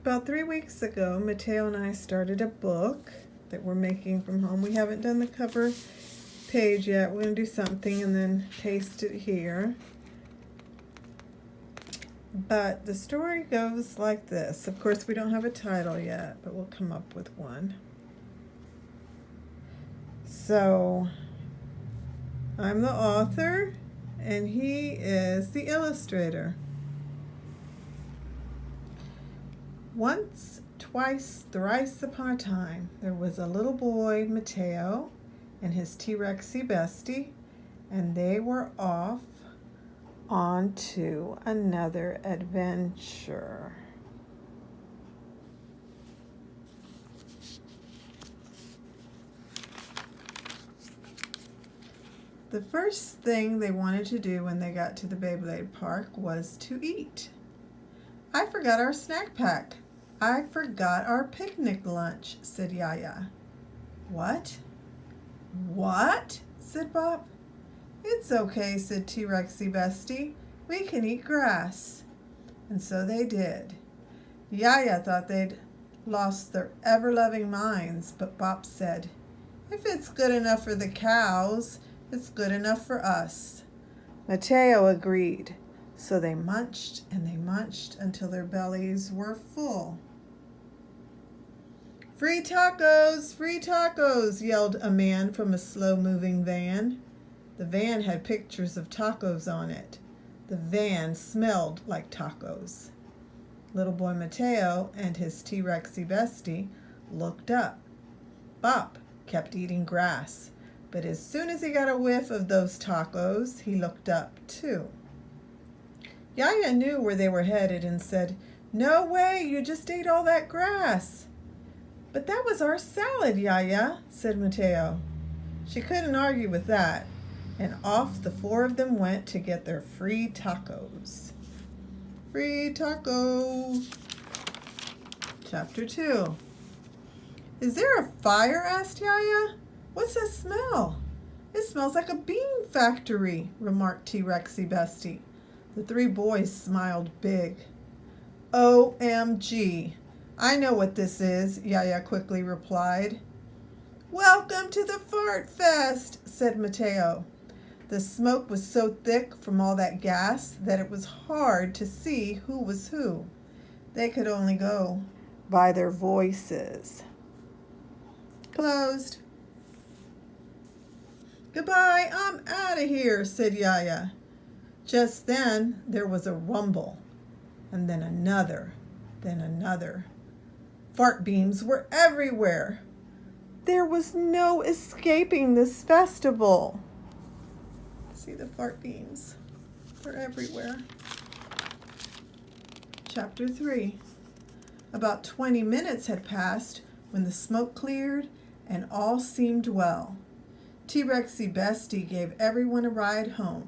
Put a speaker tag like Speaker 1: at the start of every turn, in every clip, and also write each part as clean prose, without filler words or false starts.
Speaker 1: About 3 weeks ago, Mateo and I started a book that we're making from home. We haven't done the cover page yet. We're going to do something and then paste it here. But the story goes like this. Of course, we don't have a title yet, but we'll come up with one. So, I'm the author, and he is the illustrator. Once, twice, thrice upon a time, there was a little boy, Mateo, and his T-Rexy bestie, and they were off on to another adventure. The first thing they wanted to do when they got to the Beyblade Park was to eat. I forgot our snack pack. I forgot our picnic lunch, said Yaya. What? What? Said Bob. It's okay, said T-Rexy bestie. We can eat grass. And so they did. Yaya thought they'd lost their ever-loving minds, but Bob said, if it's good enough for the cows, it's good enough for us. Mateo agreed. So they munched and they munched until their bellies were full. Free tacos, yelled a man from a slow-moving van. The van had pictures of tacos on it. The van smelled like tacos. Little boy Mateo and his T-Rexy bestie looked up. Bop kept eating grass, but as soon as he got a whiff of those tacos, he looked up too. Yaya knew where they were headed and said, No way, you just ate all that grass. But that was our salad, Yaya, said Mateo. She couldn't argue with that, and off the four of them went to get their free tacos. Free tacos. Chapter 2. Is there a fire? Asked Yaya. What's that smell? It smells like a bean factory, remarked T-Rexy bestie. The three boys smiled big. OMG. I know what this is, Yaya quickly replied. Welcome to the Fart Fest, said Mateo. The smoke was so thick from all that gas that it was hard to see who was who. They could only go by their voices. Closed. Goodbye, I'm out of here, said Yaya. Just then there was a rumble, and then another, then another. Fart beams were everywhere. There was no escaping this festival. See the fart beams? They're everywhere. Chapter 3. About 20 minutes had passed when the smoke cleared and all seemed well. T-Rexy bestie gave everyone a ride home.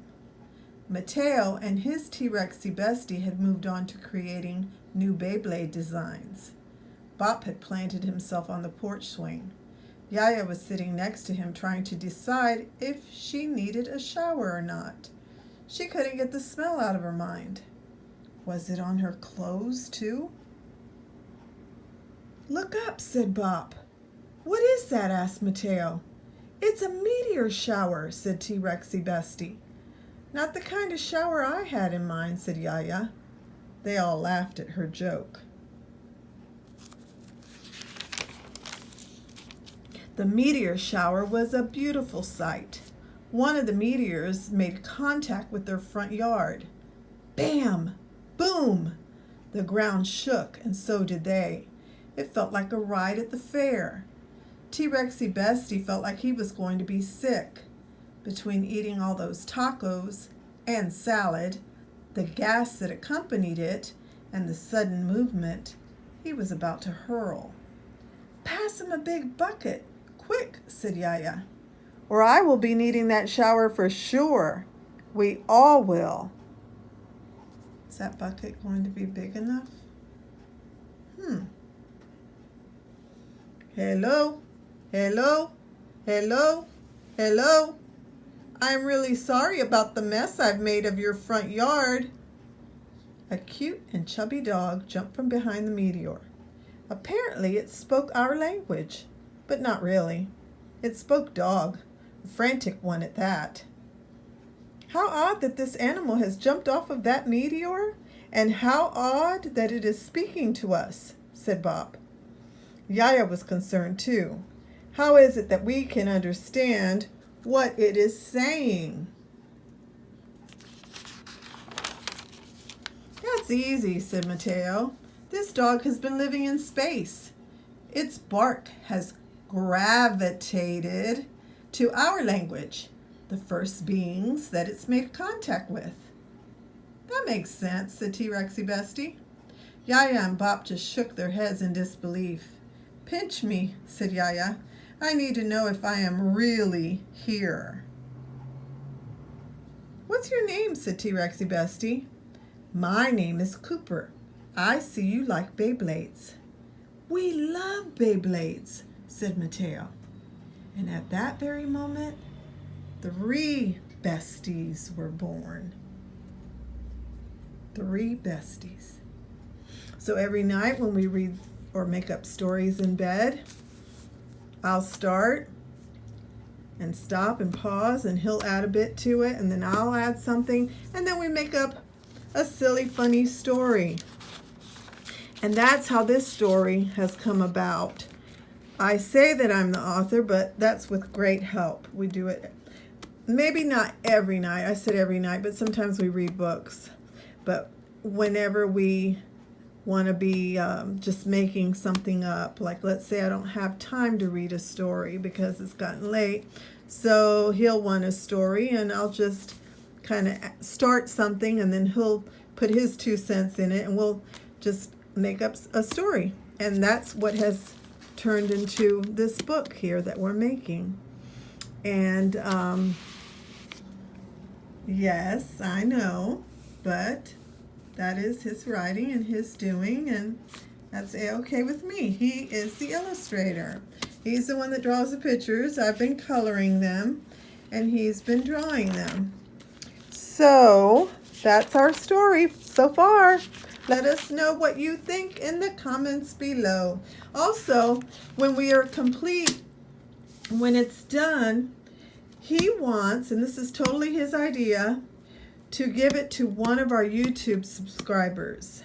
Speaker 1: Mateo and his T-Rexy bestie had moved on to creating new Beyblade designs. Bop had planted himself on the porch swing. Yaya was sitting next to him trying to decide if she needed a shower or not. She couldn't get the smell out of her mind. Was it on her clothes too? Look up, said Bop. What is that? Asked Mateo. It's a meteor shower, said T-Rexy bestie. Not the kind of shower I had in mind, said Yaya. They all laughed at her joke. The meteor shower was a beautiful sight. One of the meteors made contact with their front yard. Bam! Boom! The ground shook, and so did they. It felt like a ride at the fair. T-Rexy bestie felt like he was going to be sick. Between eating all those tacos and salad, the gas that accompanied it, and the sudden movement, he was about to hurl. Pass him a big bucket. Quick, said Yaya, or I will be needing that shower for sure. We all will. Is that bucket going to be big enough? Hello? Hello? Hello? Hello? I'm really sorry about the mess I've made of your front yard. A cute and chubby dog jumped from behind the meteor. Apparently it spoke our language, but not really. It spoke dog, a frantic one at that. How odd that this animal has jumped off of that meteor, and how odd that it is speaking to us, said Bob. Yaya was concerned too. How is it that we can understand what it is saying? That's easy, said Mateo. This dog has been living in space. Its bark has gravitated to our language, the first beings that it's made contact with. That makes sense, said T-Rexy Bestie. Yaya and Bop just shook their heads in disbelief. Pinch me, said Yaya. I need to know if I am really here. What's your name, said T-Rexy Bestie. My name is Cooper. I see you like Beyblades. We love Beyblades, said Mateo. And at that very moment, 3 besties were born. 3 besties. So every night when we read or make up stories in bed, I'll start and stop and pause, and he'll add a bit to it, and then I'll add something, and then we make up a silly, funny story. And that's how this story has come about. I say that I'm the author, but that's with great help. We do it maybe not every night. I said every night, but sometimes we read books. But whenever we want to be just making something up, like let's say I don't have time to read a story because it's gotten late, so he'll want a story and I'll just kind of start something, and then he'll put his 2 cents in it, and we'll just make up a story. And that's what has turned into this book here that we're making. And yes, I know, but that is his writing and his doing, and that's okay with me. He is the illustrator. He's the one that draws the pictures. I've been coloring them, and he's been drawing them. So that's our story so far. Let us know what you think in the comments below. Also, when we are complete, when it's done, he wants, and this is totally his idea, to give it to one of our YouTube subscribers.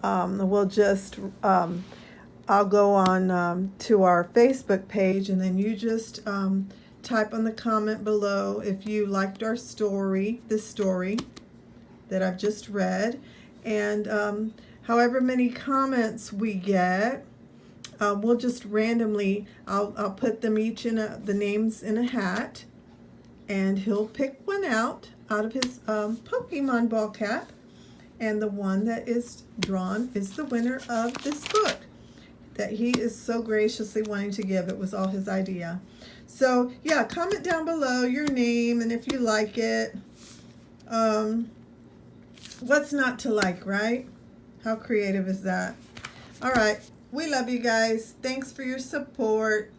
Speaker 1: We'll just, I'll go on to our Facebook page, and then you just type on the comment below if you liked our story, this story that I've just read. And however many comments we get, we'll just randomly, I'll put them each in the names in a hat, and he'll pick one out of his Pokemon ball cap, and the one that is drawn is the winner of this book that he is so graciously wanting to give. It was all his idea. So yeah, comment down below your name and if you like it. What's not to like, right? How creative is that? All right, we love you guys. Thanks for your support.